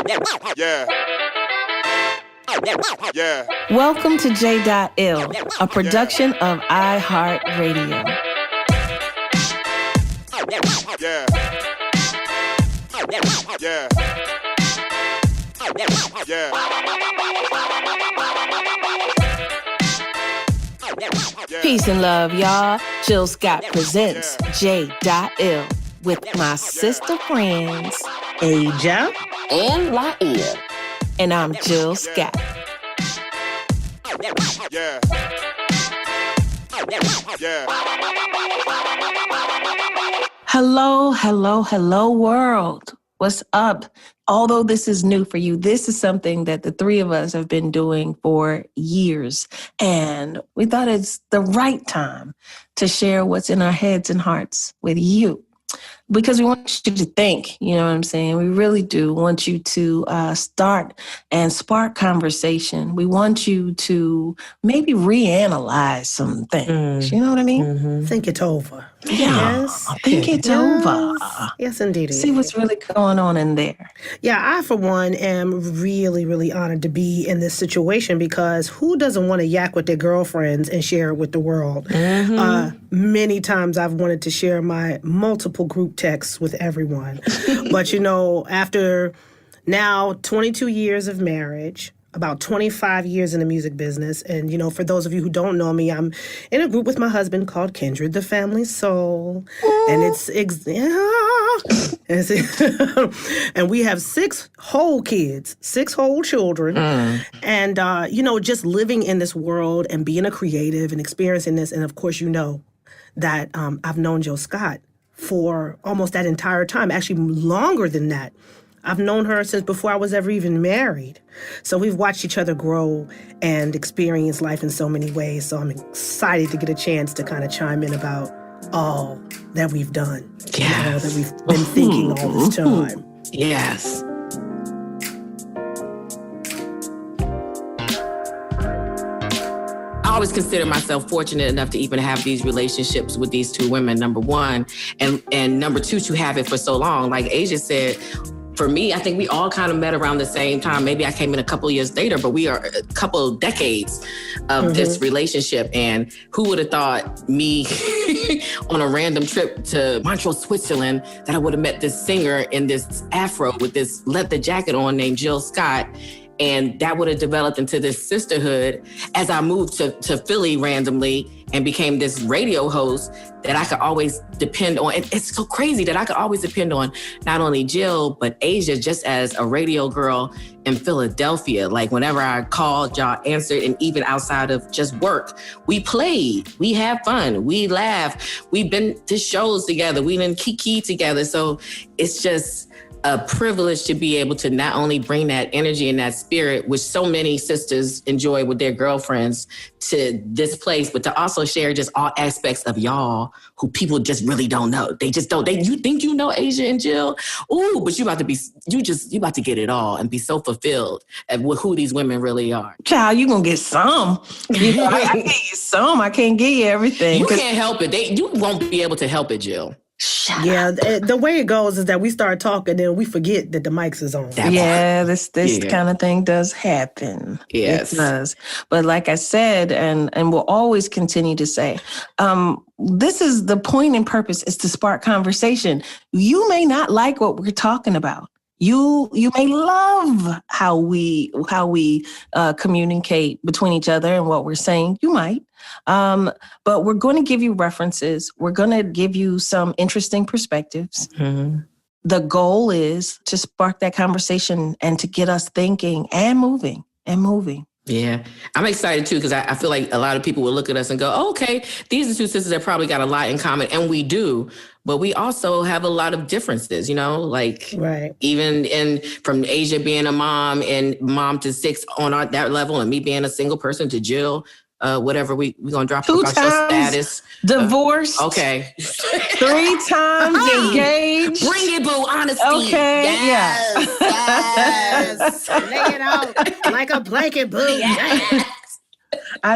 Yeah. Yeah. Welcome to J.Ill, a production of iHeartRadio. Yeah. Yeah. Yeah. Peace and love, y'all. Jill Scott presents J.Ill with my sister friends, Aja and Laiya. And I'm Jill Scott. Yeah. Yeah. Hello, world. What's up? Although this is new for you, this is something that the three of us have been doing for years. And we thought it's the right time to share what's in our heads and hearts with you. Because we want you to think, you know what I'm saying? We really do want you to start and spark conversation. We want you to maybe reanalyze some things. You know what I mean? Mm-hmm. Think it over. Yeah, Yes. think it over. Yes, indeed. See what's really going on in there. Yeah, I, for one, am really, really honored to be in this situation because who doesn't want to yak with their girlfriends and share it with the world? Mm-hmm. Many times I've wanted to share my multiple group texts with everyone. But, you know, after now 22 years of marriage, about 25 years in the music business. And, you know, for those of you who don't know me, I'm in a group with my husband called Kindred, the Family Soul. And and we have 6 whole kids, 6 whole children. And, you know, just living in this world and being a creative and experiencing this. And, of course, you know that I've known Jill Scott for almost that entire time, actually longer than that. I've known her since before I was ever even married. So we've watched each other grow and experience life in so many ways. So I'm excited to get a chance to kind of chime in about all that we've done. Yes. All that we've been thinking all this time. Yes. I always consider myself fortunate enough to even have these relationships with these 2 women, number one. And number 2, to have it for so long. Like Aja said, for me, I think we all kind of met around the same time. Maybe I came in a couple of years later, but we are a couple of decades of this relationship. And who would have thought me on a random trip to Montreal, Switzerland, that I would have met this singer in this afro with this leather jacket on named Jill Scott. And that would have developed into this sisterhood as I moved to Philly randomly and became this radio host that I could always depend on. And it's so crazy that I could always depend on not only Jill, but Aja just as a radio girl in Philadelphia. Like whenever I called, y'all answered. And even outside of just work, we played, we had fun, we laughed. We've been to shows together. We done kiki together. So it's just a privilege to be able to not only bring that energy and that spirit, which so many sisters enjoy with their girlfriends, to this place, but to also share just all aspects of y'all who people just really don't know. They just don't. You think you know Aja and Jill? Ooh, but you about to get it all and be so fulfilled with who these women really are. Child, you gonna get some. You know, I can get you some. I can't give you everything. You can't help it. You won't be able to help it, Jill. Yeah, the way it goes is that we start talking and we forget that the mics is on. This kind of thing does happen. Yes. It does. But like I said, and we'll always continue to say, this is the point and purpose is to spark conversation. You may not like what we're talking about. You may love how we communicate between each other and what we're saying. You might. But we're going to give you references. We're going to give you some interesting perspectives. Mm-hmm. The goal is to spark that conversation and to get us thinking and moving. Yeah, I'm excited too because I feel like a lot of people will look at us and go, oh, okay, these are 2 sisters that probably got a lot in common. And we do. But we also have a lot of differences, you know, like even from Aja being a mom and mom to 6 on that level and me being a single person to Jill. Whatever we gonna drop 2 about your status. Divorced. Okay. 3 times engaged. Bring it, boo. Honesty. Okay. Yes. Lay it out like a blanket, boo. Yes.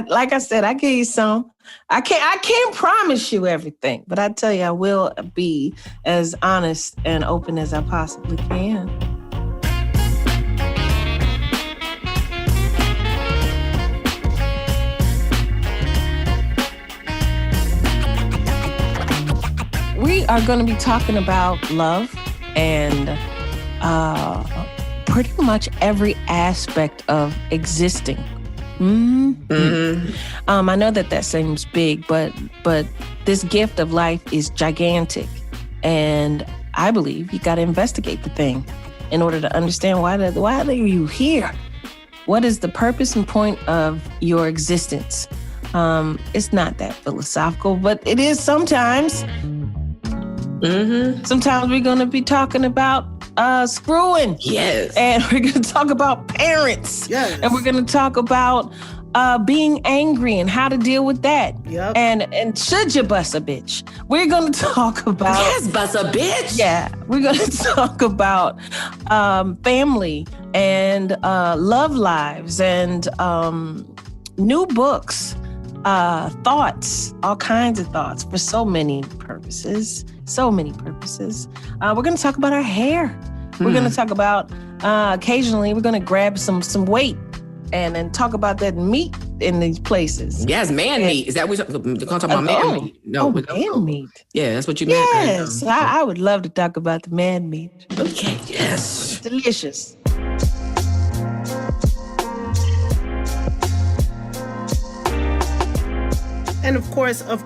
Like I said, I give you some. I can't promise you everything, but I tell you, I will be as honest and open as I possibly can. are going to be talking about love and pretty much every aspect of existing. I know that seems big, but this gift of life is gigantic. And I believe you got to investigate the thing in order to understand why are you here? What is the purpose and point of your existence? It's not that philosophical, but it is sometimes. Sometimes we're going to be talking about screwing. Yes. And we're going to talk about parents. Yes. And we're going to talk about being angry and how to deal with that. Yep. And should you bust a bitch? We're going to talk about... Yes, bust a bitch. Yeah. We're going to talk about family and love lives and new books, thoughts, all kinds of thoughts for so many purposes. So many purposes. We're going to talk about our hair. We're going to talk about, occasionally, we're going to grab some weight and then talk about that meat in these places. Yes, meat. Is that what we're going to talk about? Man meat. No, man meat. Yeah, that's what you meant. Yes, I would love to talk about the man meat. Okay, yes. Delicious. And of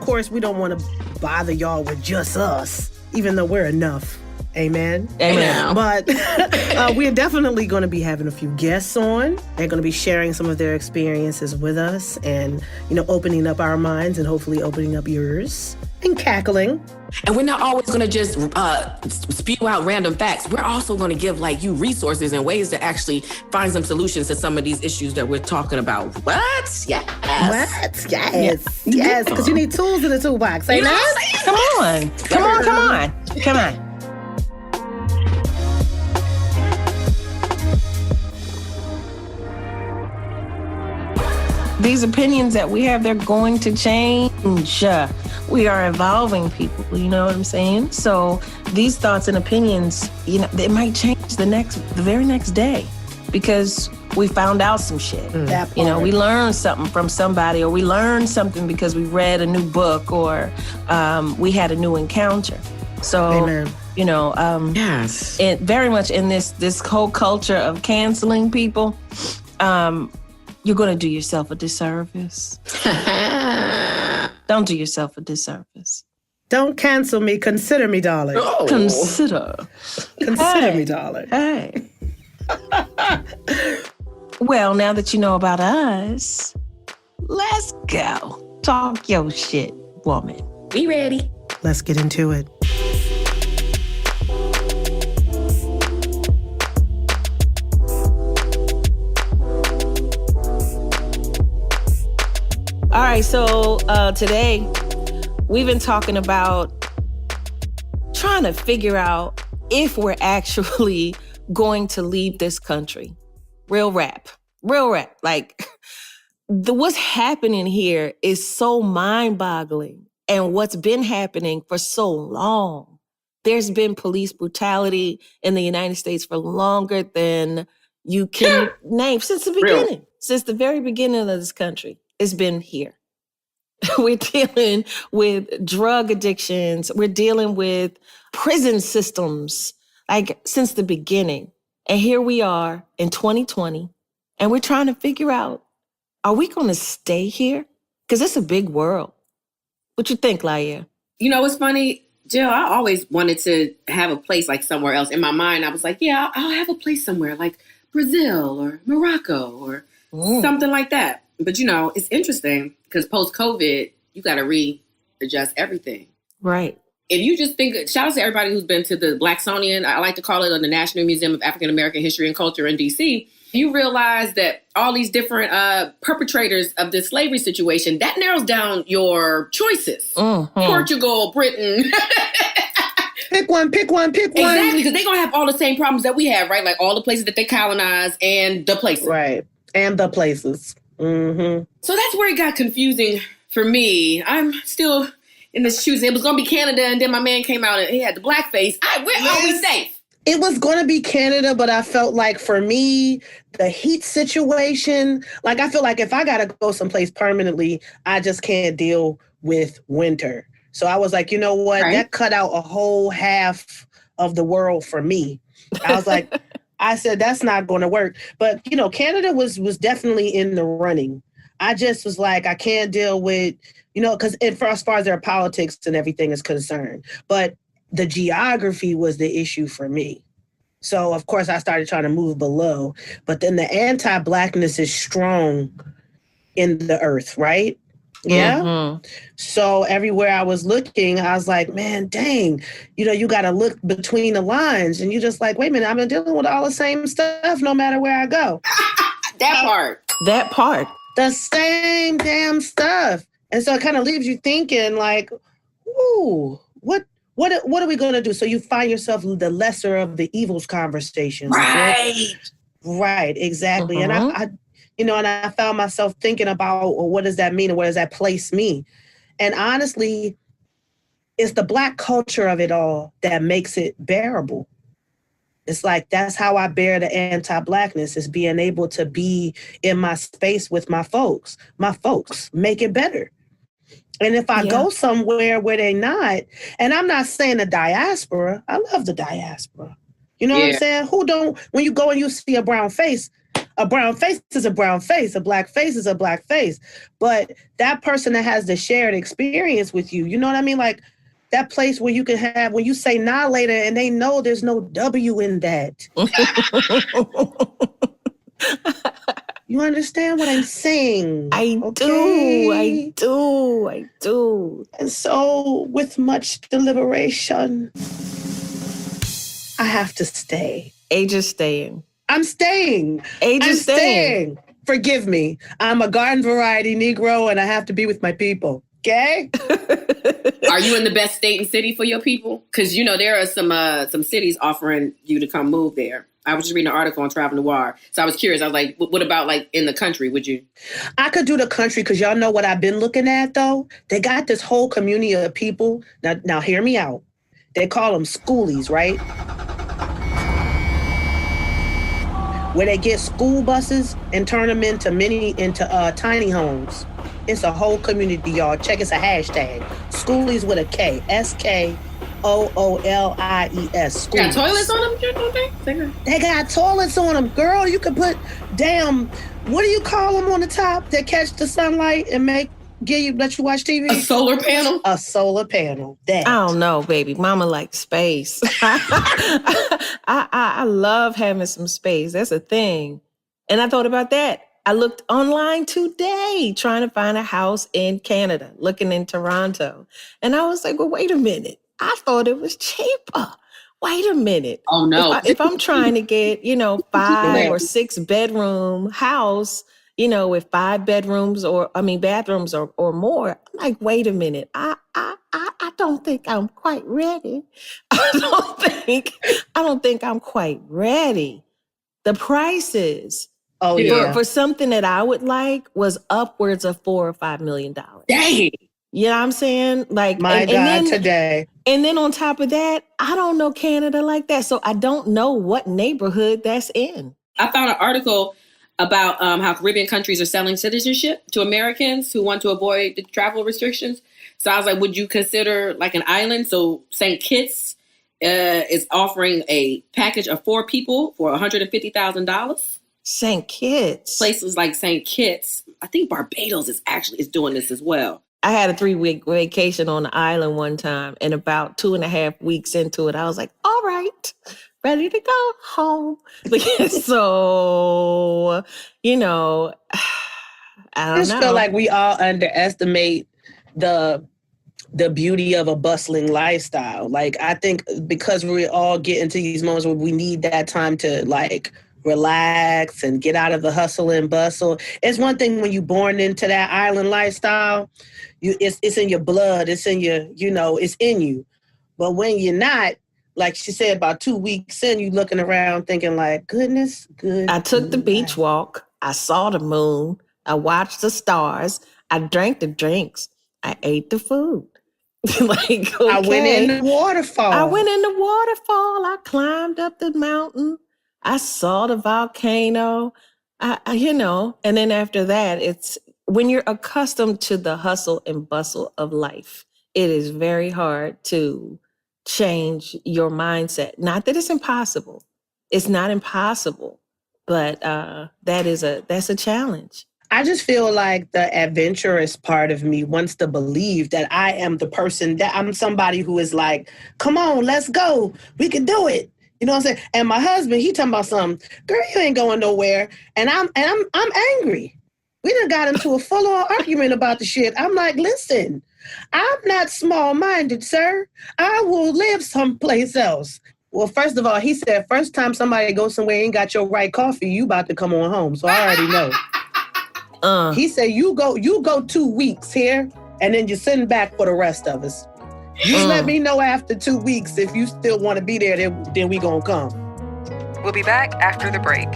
course, we don't want to bother y'all with just us, even though we're enough. Amen. Amen. But we're definitely going to be having a few guests on. They're going to be sharing some of their experiences with us and, opening up our minds and hopefully opening up yours and cackling. And we're not always going to just spew out random facts. We're also going to give you resources and ways to actually find some solutions to some of these issues that we're talking about. What? Yes. What? Yes. Yes. Because you need tools in the toolbox. Say that. Come on. These opinions that we have, they're going to change. We are evolving people, you know what I'm saying? So these thoughts and opinions, they might change the very next day because we found out some shit. We learned something from somebody, or we learned something because we read a new book, or we had a new encounter. So, Amen. Yes. Very much in this whole culture of canceling people, you're going to do yourself a disservice. Don't do yourself a disservice. Don't cancel me. Consider me, darling. Oh. Consider me, darling. Hey. Well, now that you know about us, let's go. Talk your shit, woman. We ready. Let's get into it. All right, so today we've been talking about trying to figure out if we're actually going to leave this country. Real rap. Like, what's happening here is so mind-boggling, and what's been happening for so long. There's been police brutality in the United States for longer than you can name, since the beginning. Since the very beginning of this country. It's been here. We're dealing with drug addictions. We're dealing with prison systems, since the beginning. And here we are in 2020, and we're trying to figure out, are we going to stay here? Because it's a big world. What you think, Laiya? It's funny, Jill, I always wanted to have a place somewhere else. In my mind, I was like, yeah, I'll have a place somewhere like Brazil or Morocco or something like that. But, it's interesting because post-COVID, you got to readjust everything. Right. If you just think, shout out to everybody who's been to the Blacksonian, I like to call it, the National Museum of African American History and Culture in D.C., you realize that all these different perpetrators of this slavery situation, that narrows down your choices. Mm-hmm. Portugal, Britain. Pick one. Exactly, because they're going to have all the same problems that we have, right? Like all the places that they colonized and the places. Right, and the places. Mm-hmm. So that's where it got confusing for me. I'm still in the shoes. It was going to be Canada, and then my man came out and he had the blackface. Where are we safe? It was going to be Canada, but I felt like for me, the heat situation, I feel like if I got to go someplace permanently, I just can't deal with winter. So I was like, you know what? Right. That cut out a whole half of the world for me. I was like, I said, that's not going to work. But, you know, Canada was definitely in the running. I just was like, I can't deal with, you know, because as far as their politics and everything is concerned. But the geography was the issue for me. So, of course, I started trying to move below. But then the anti-Blackness is strong in the earth, right? Yeah. Mm-hmm. So everywhere I was looking, I was like, man, dang, you know, you got to look between the lines. And you just like, wait a minute, I've been dealing with all the same stuff no matter where I go. That part. That part. The same damn stuff. And so it kind of leaves you thinking like, ooh, what are we going to do? So you find yourself the lesser of the evils conversations. Right. Right, exactly. Mm-hmm. And I you know, and I found myself thinking about, well, what does that mean? And what does that place mean? And honestly, it's the Black culture of it all that makes it bearable. It's like, that's how I bear the anti-Blackness, is being able to be in my space with my folks make it better. And if I go somewhere where they're not, and I'm not saying the diaspora, I love the diaspora. You know what I'm saying? When you go and you see a brown face is a brown face, a Black face is a Black face. But that person that has the shared experience with you, you know what I mean? Like that place where you can have, when you say nah later and they know there's no W in that. You understand what I'm saying? I do. And so with much deliberation, I have to stay. Age is staying. I'm staying. Age is staying. Forgive me. I'm a garden variety Negro and I have to be with my people. Okay? Are you in the best state and city for your people? Because, you know, there are some cities offering you to come move there. I was just reading an article on Travel Noir. So I was curious. I was like, what about like in the country? Would you? I could do the country because y'all know what I've been looking at, though. They got this whole community of people. Now hear me out. They call them schoolies, right? Where they get school buses and turn them into tiny homes. It's a whole community, y'all. Check, it's a hashtag. Schoolies with a K. SKOOLIES. Schoolies. Got toilets on them, don't they? They got toilets on them. Girl, you could put what do you call them on the top that catch the sunlight and let you watch TV? A solar panel? A solar panel. That. I don't know, baby. Mama likes space. I love having some space. That's a thing. And I thought about that. I looked online today trying to find a house in Canada, looking in Toronto. And I was like, well, wait a minute. I thought it was cheaper. Wait a minute. Oh, no. If I'm trying to get, 5 or 6 bedroom house, with 5 bedrooms bathrooms or more, I'm like, wait a minute. I don't think I'm quite ready. I don't think I'm quite ready. The prices for something that I would like was upwards of $4 or $5 million. Dang. You know what I'm saying? Like, today. And then on top of that, I don't know Canada like that. So I don't know what neighborhood that's in. I found an article about how Caribbean countries are selling citizenship to Americans who want to avoid the travel restrictions. So I was like, would you consider like an island? So St. Kitts is offering a package of 4 people for $150,000. St. Kitts. Places like St. Kitts. I think Barbados is doing this as well. I had a 3-week vacation on the island one time, and about 2.5 weeks into it, I was like, all right, ready to go home. So, I just feel like we all underestimate the beauty of a bustling lifestyle. Like, I think because we all get into these moments where we need that time to like relax and get out of the hustle and bustle. It's one thing when you're born into that island lifestyle, it's in your blood, it's in your, it's in you. But when you're not, like she said, about 2 weeks in, you looking around thinking like, goodness. I took the beach walk. I saw the moon. I watched the stars. I drank the drinks. I ate the food. Okay. I went in the waterfall. I climbed up the mountain. I saw the volcano, and then after that, it's when you're accustomed to the hustle and bustle of life, it is very hard to change your mindset. Not that it's impossible. It's not impossible, but that's a challenge. I just feel like the adventurous part of me wants to believe that I am the person, that I'm somebody who is like, come on, let's go. We can do it. You know what I'm saying? And my husband, he talking about something, girl, you ain't going nowhere. And I'm angry. We done got into a full-on argument about the shit. I'm like, listen, I'm not small-minded, sir. I will live someplace else. Well, first of all, he said, first time somebody goes somewhere and ain't got your right coffee, you about to come on home. So I already know. He said, you go 2 weeks here, and then you're sitting back for the rest of us. You let me know after 2 weeks if you still want to be there, then we gonna come. We'll be back after the break.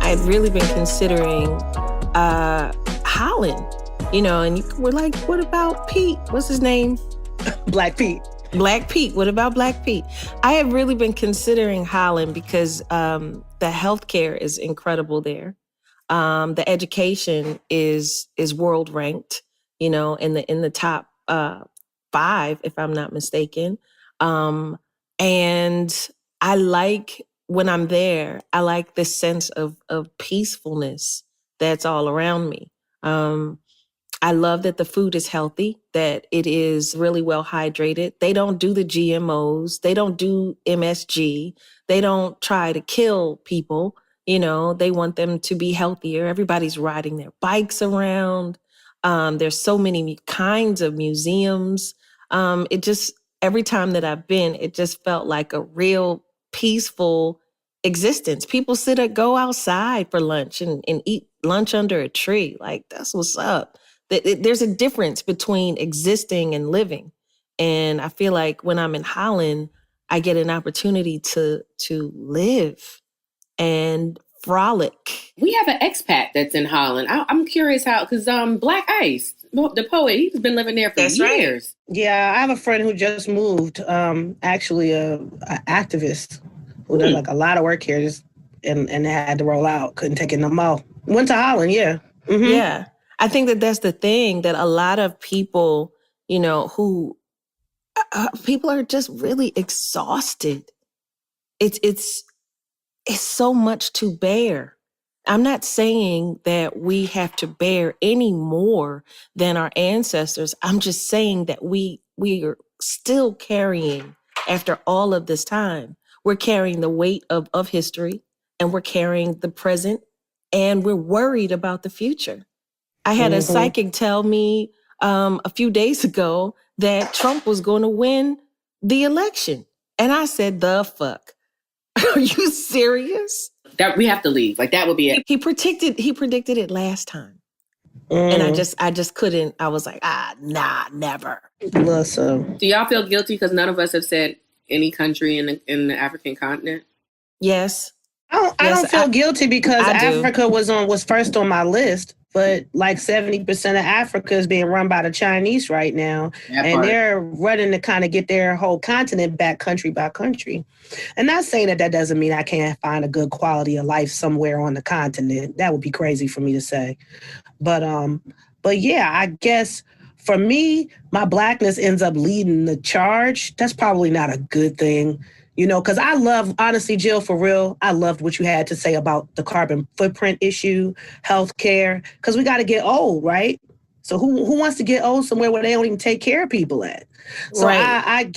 I've really been considering Holland, and we're like, what about Pete? What's his name? Black Pete. Black Pete. What about Black Pete? I have really been considering Holland because the healthcare is incredible there. The education is world ranked, in the top 5, if I'm not mistaken. And I like, when I'm there, I like this sense of peacefulness that's all around me. I love that the food is healthy, that it is really well hydrated. They don't do the GMOs. They don't do MSG. They don't try to kill people. They want them to be healthier. Everybody's riding their bikes around. There's so many kinds of museums. Every time that I've been, it just felt like a real peaceful existence. People go outside for lunch and eat lunch under a tree. Like, that's what's up. There's a difference between existing and living. And I feel like when I'm in Holland, I get an opportunity to live and frolic. We have an expat that's in Holland. I'm curious how, because Black Ice, the poet, he's been living there for years. Right. Yeah, I have a friend who just moved, actually a activist who does like a lot of work here, and had to roll out, couldn't take it no more. Went to Holland, yeah. Mm-hmm. Yeah. I think that's the thing, that a lot of people, who people are just really exhausted. It's so much to bear. I'm not saying that we have to bear any more than our ancestors. I'm just saying that we are still carrying, after all of this time, we're carrying the weight of history, and we're carrying the present, and we're worried about the future. I had a psychic tell me a few days ago that Trump was going to win the election. And I said, the fuck? Are you serious? That we have to leave. Like, that would be it. He predicted it last time. And I just couldn't. I was like, nah, never. Listen. Do y'all feel guilty because none of us have said any country in the African continent? Yes. I don't feel guilty because Africa was first on my list. But like 70% of Africa is being run by the Chinese right now. They're running to kind of get their whole continent back country by country. And not saying that doesn't mean I can't find a good quality of life somewhere on the continent. That would be crazy for me to say. But yeah, I guess for me, my Blackness ends up leading the charge. That's probably not a good thing. Because I love, honestly, Jill, for real, I loved what you had to say about the carbon footprint issue, healthcare, because we got to get old, right? So who wants to get old somewhere where they don't even take care of people at? So right.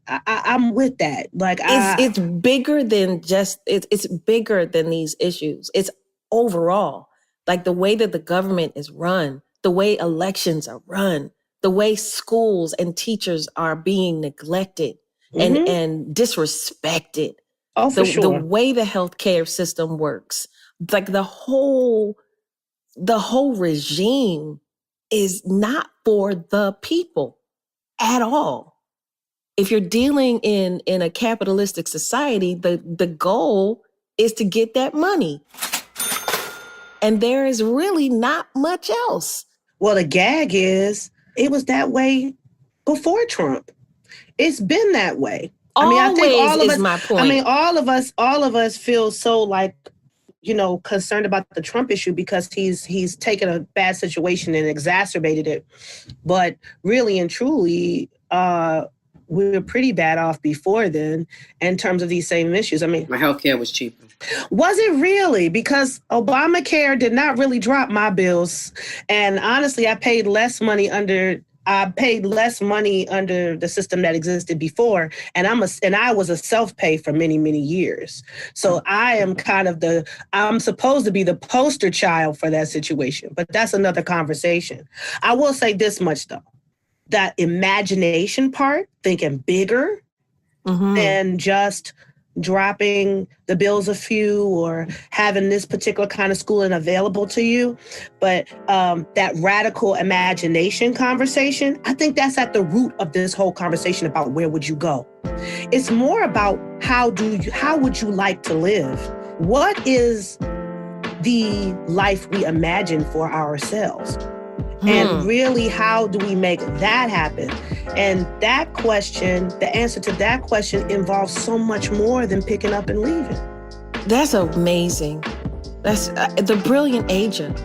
I'm with that. Like, it's bigger than just, it's bigger than these issues. It's overall, like the way that the government is run, the way elections are run, the way schools and teachers are being neglected. And disrespected. Oh, for sure. The way the healthcare system works, like the whole regime is not for the people at all. If you're dealing in a capitalistic society, the goal is to get that money. And there is really not much else. Well, the gag is it was that way before Trump. It's been that way. I think Always all of is us, my point. all of us feel so like, concerned about the Trump issue because he's taken a bad situation and exacerbated it. But really and truly, we were pretty bad off before then in terms of these same issues. I mean, My healthcare was cheaper. was it really? Because Obamacare did not really drop my bills. And honestly, I paid less money under the system that existed before. And I was a self-pay for many, many years. So I am I'm supposed to be the poster child for that situation. But that's another conversation. I will say this much though. That imagination part, thinking bigger than just dropping the bills a few or having this particular kind of schooling available to you. But that radical imagination conversation, I think that's at the root of this whole conversation about where would you go. It's more about how would you like to live? What is the life we imagine for ourselves? And really, how do we make that happen? And that question, the answer to that question involves so much more than picking up and leaving. That's amazing. That's the brilliant agent.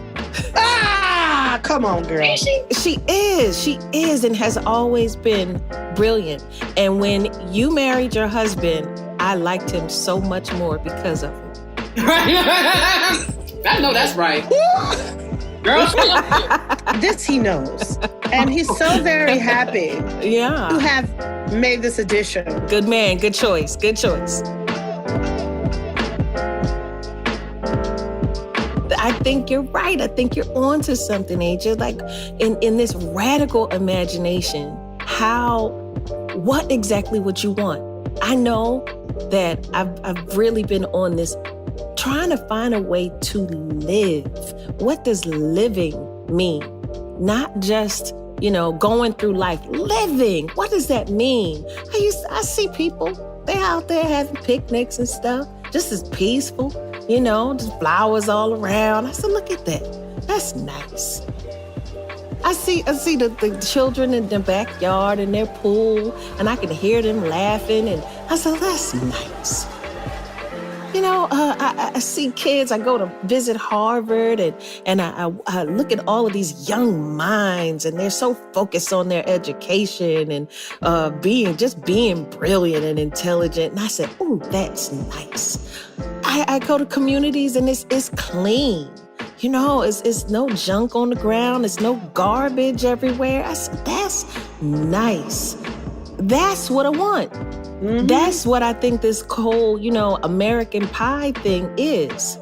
Come on, girl. She is and has always been brilliant. And when you married your husband, I liked him so much more because of it. I know that's right. Girl, This he knows. And he's so very happy to have made this addition. Good man, good choice, good choice. I think you're right. I think you're onto something, AJ. Like in this radical imagination, what exactly would you want? I know that I've really been on this trying to find a way to live. What does living mean? Not just, going through life. Living. What does that mean? I see people, they're out there having picnics and stuff, just as peaceful, just flowers all around. I said, look at that. That's nice. I see the children in the backyard in their pool, and I can hear them laughing, and I said, that's nice. I see kids. I go to visit Harvard, and I look at all of these young minds, and they're so focused on their education and being brilliant and intelligent. And I said, "Ooh, that's nice." I go to communities, and it's clean. It's no junk on the ground. It's no garbage everywhere. I said, that's nice. That's what I want. Mm-hmm. That's what I think this whole, American Pie thing is.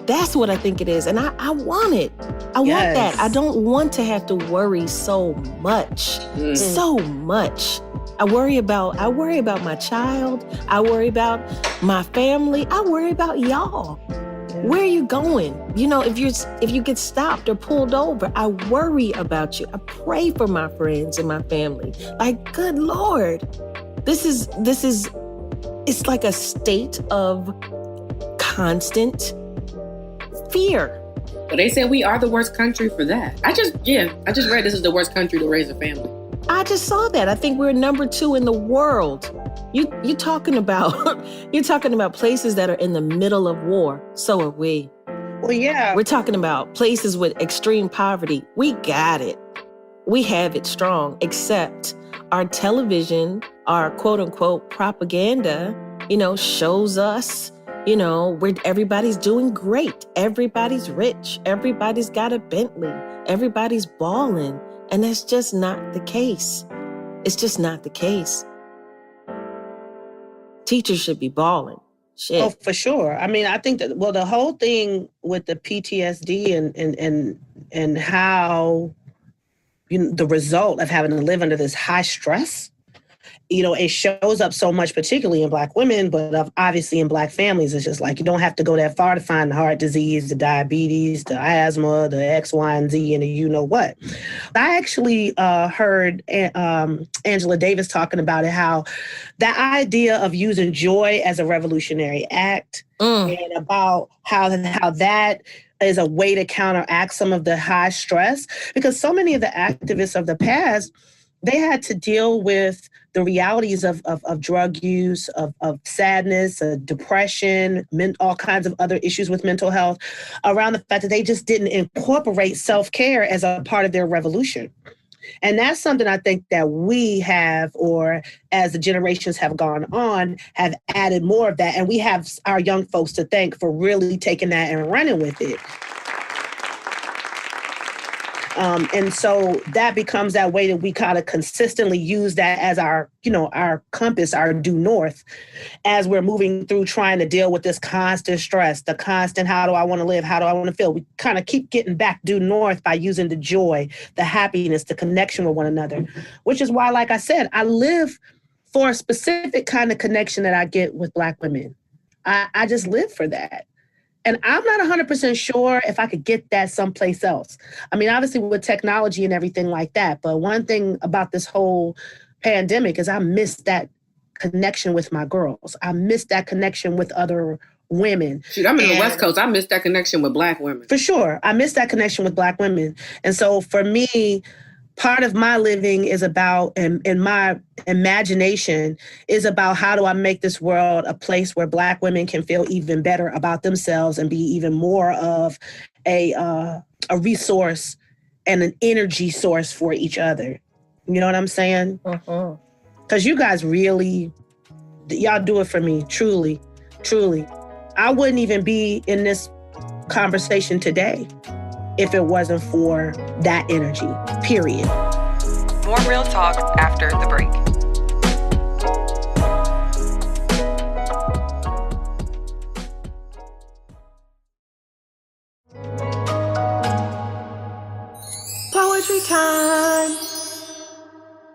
That's what I think it is. And I want it. I want that. I don't want to have to worry so much. So much. I worry about my child. I worry about my family. I worry about y'all. Where are you going? If you get stopped or pulled over, I worry about you. I pray for my friends and my family. Like, good Lord. This is it's like a state of constant fear. But they said we are the worst country for that. I just read this is the worst country to raise a family. I just saw that. I think we're number 2 in the world. You're talking about places that are in the middle of war. So are we. Well, yeah. We're talking about places with extreme poverty. We got it. We have it strong, except our television, our quote unquote propaganda, shows us, where everybody's doing great. Everybody's rich. Everybody's got a Bentley. Everybody's balling. And that's just not the case. It's just not the case. Teachers should be balling. Shit. Oh, for sure. I mean, I think that, the whole thing with the PTSD and how, the result of having to live under this high stress, it shows up so much, particularly in Black women, but obviously in Black families. It's just like, you don't have to go that far to find the heart disease, the diabetes, the asthma, the X, Y, and Z, and the what. I actually heard Angela Davis talking about it, how the idea of using joy as a revolutionary act and about how that is a way to counteract some of the high stress, because so many of the activists of the past, they had to deal with the realities of drug use, of sadness, depression, all kinds of other issues with mental health, around the fact that they just didn't incorporate self-care as a part of their revolution. And that's something I think that we have, or as the generations have gone on, have added more of that. And we have our young folks to thank for really taking that and running with it. And so that becomes that way that we kind of consistently use that as our, our compass, our due north, as we're moving through trying to deal with this constant stress, the constant, how do I want to live? How do I want to feel? We kind of keep getting back due north by using the joy, the happiness, the connection with one another, which is why, like I said, I live for a specific kind of connection that I get with Black women. I just live for that. And I'm not 100% sure if I could get that someplace else. I mean, obviously with technology and everything like that. But one thing about this whole pandemic is I missed that connection with my girls. I missed that connection with other women. Shoot, I'm in the West Coast. I missed that connection with Black women. For sure. I missed that connection with Black women. And so for me, part of my living is about, and my imagination is about, how do I make this world a place where Black women can feel even better about themselves and be even more of a resource and an energy source for each other. You know what I'm saying? Because you guys really, y'all do it for me, truly, truly. I wouldn't even be in this conversation today if it wasn't for that energy, period. More Real Talk after the break. Poetry time.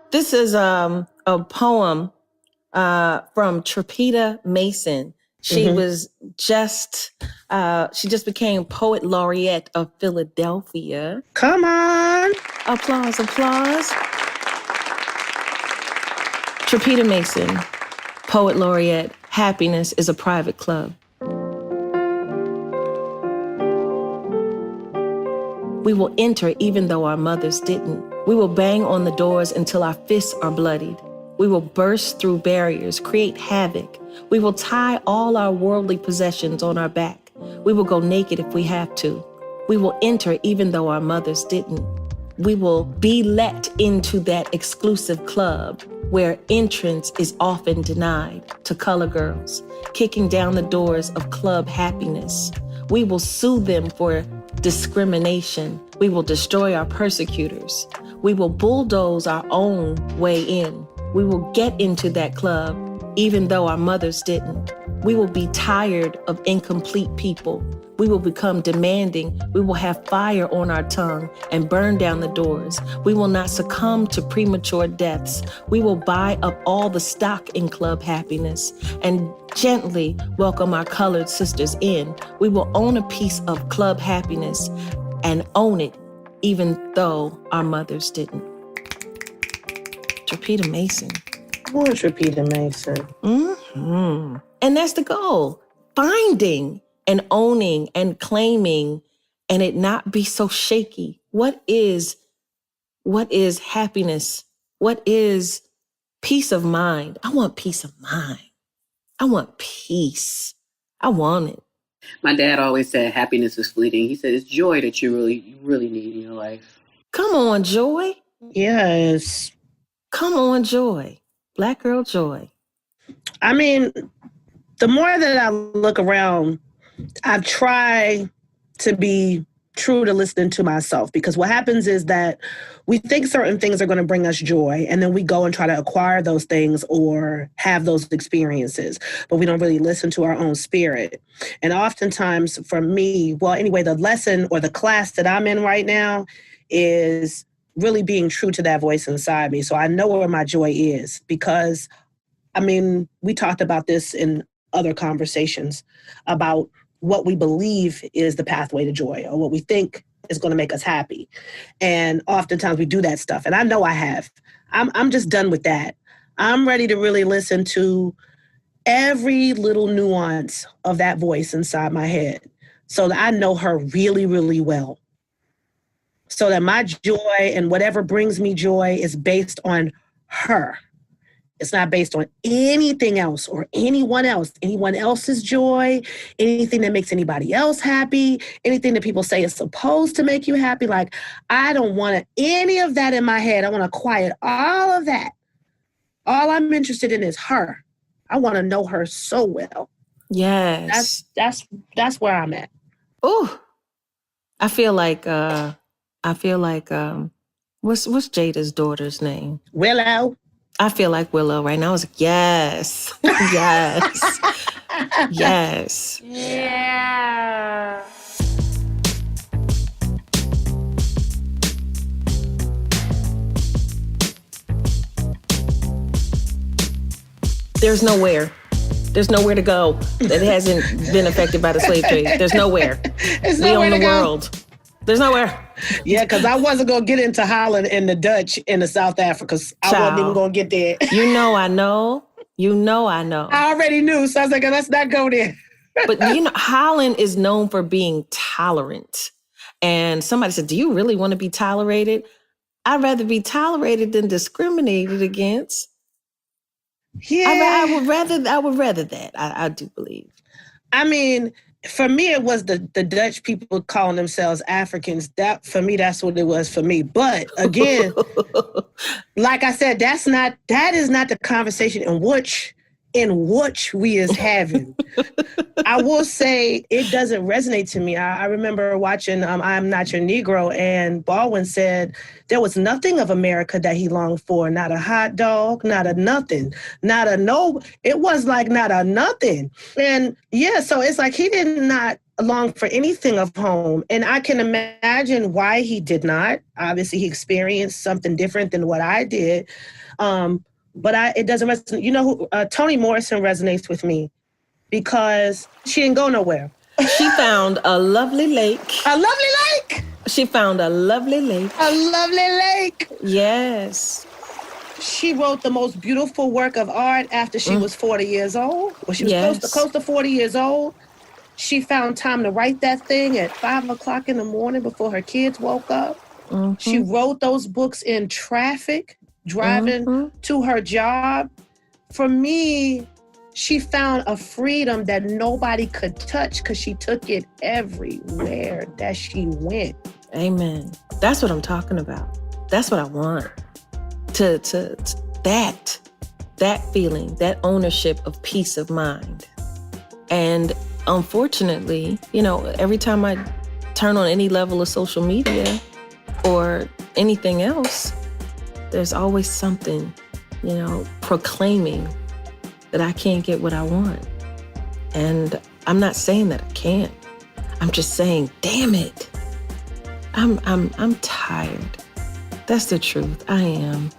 This is a poem from Trapita Mason. She was she just became Poet Laureate of Philadelphia. Come on. Applause, applause. Trapita Mason, Poet Laureate. Happiness is a private club. We will enter even though our mothers didn't. We will bang on the doors until our fists are bloodied. We will burst through barriers, create havoc. We will tie all our worldly possessions on our back. We will go naked if we have to. We will enter even though our mothers didn't. We will be let into that exclusive club where entrance is often denied to color girls, kicking down the doors of club happiness. We will sue them for discrimination. We will destroy our persecutors. We will bulldoze our own way in. We will get into that club, even though our mothers didn't. We will be tired of incomplete people. We will become demanding. We will have fire on our tongue and burn down the doors. We will not succumb to premature deaths. We will buy up all the stock in club happiness and gently welcome our colored sisters in. We will own a piece of club happiness and own it, even though our mothers didn't. Trapita Mason. Come on, Trapita Mason. Mm-hmm. And that's the goal. Finding and owning and claiming, and it not be so shaky. What is happiness? What is peace of mind? I want peace of mind. I want peace. I want it. My dad always said happiness is fleeting. He said it's joy that you really need in your life. Come on, Joy. Yes. Come on, Joy. Black girl Joy. I mean, the more that I look around, I try to be true to listening to myself, because what happens is that we think certain things are going to bring us joy, and then we go and try to acquire those things or have those experiences, but we don't really listen to our own spirit. And oftentimes for me, well, anyway, the lesson or the class that I'm in right now is really being true to that voice inside me. So I know where my joy is, because, I mean, we talked about this in other conversations about what we believe is the pathway to joy, or what we think is going to make us happy. And oftentimes we do that stuff. And I know I have. I'm just done with that. I'm ready to really listen to every little nuance of that voice inside my head. so that I know her really, really well. So that my joy and whatever brings me joy is based on her. It's not based on anything else or anyone else's joy, anything that makes anybody else happy, anything that people say is supposed to make you happy. Like, I don't want any of that in my head. I want to quiet all of that. All I'm interested in is her. I want to know her so well. Yes. That's where I'm at. Oh, I feel like what's Jada's daughter's name? Willow. I feel like Willow right now. I was like, yes, yes, yes. Yeah. There's nowhere to go that hasn't been affected by the slave trade. There's nowhere. We own the world. There's nowhere. Yeah, because I wasn't going to get into Holland and the Dutch and the South Africans. I wasn't even going to get there. I know. I already knew, so I was like, let's not go there. But Holland is known for being tolerant. And somebody said, do you really want to be tolerated? I'd rather be tolerated than discriminated against. Yeah. I would rather that. I do believe. I mean, for me, it was the Dutch people calling themselves Africans. That, for me, that's what it was for me. But again, like I said, that is not the conversation in which we is having. I will say it doesn't resonate to me. I remember watching I'm Not Your Negro, and Baldwin said there was nothing of America that he longed for. Not a hot dog, not a nothing, not a no. It was like not a nothing. And yeah, so it's like he did not long for anything of home. And I can imagine why he did not. Obviously, he experienced something different than what I did. But it doesn't resonate. You know who? Toni Morrison resonates with me because she didn't go nowhere. She found a lovely lake. A lovely lake? She found a lovely lake. A lovely lake. Yes. She wrote the most beautiful work of art after she was 40 years old. Well, she was close to 40 years old. She found time to write that thing at 5 o'clock in the morning before her kids woke up. Mm-hmm. She wrote those books in traffic, driving to her job. For me, she found a freedom that nobody could touch because she took it everywhere that she went. Amen. That's what I'm talking about. That's what I want. To that feeling, that ownership of peace of mind. And unfortunately, every time I turn on any level of social media or anything else, there's always something, proclaiming that I can't get what I want. And I'm not saying that I can't. I'm just saying, damn it. I'm tired. That's the truth. I am.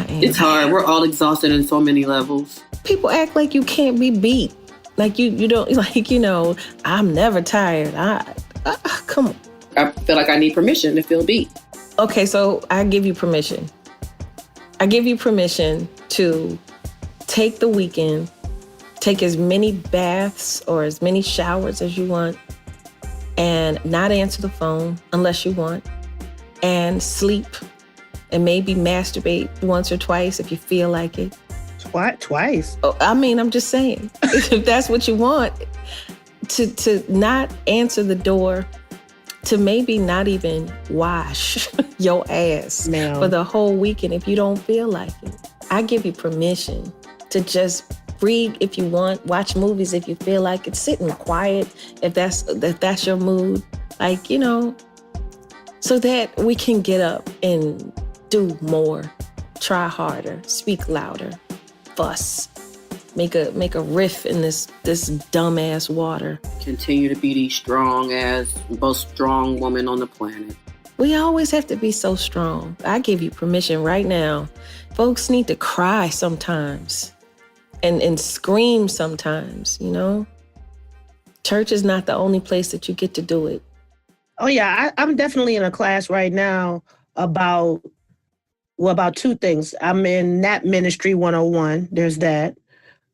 It's hard. We're all exhausted in so many levels. People act like you can't be beat. Like you don't, I'm never tired. Come on. I feel like I need permission to feel beat. Okay, so I give you permission. I give you permission to take the weekend, take as many baths or as many showers as you want, and not answer the phone unless you want, and sleep, and maybe masturbate once or twice if you feel like it. Twice? Oh, I'm just saying, if that's what you want, to not answer the door, to maybe not even wash your ass for the whole weekend if you don't feel like it. I give you permission to just read if you want, watch movies if you feel like it, sit in quiet if that's your mood, so that we can get up and do more, try harder, speak louder, fuss, make a riff in this dumbass water. Continue to be the most strong woman on the planet. We always have to be so strong. I give you permission right now. Folks need to cry sometimes and scream sometimes, Church is not the only place that you get to do it. Oh, yeah. I'm definitely in a class right now about two things. I'm in Nap Ministry 101. There's that.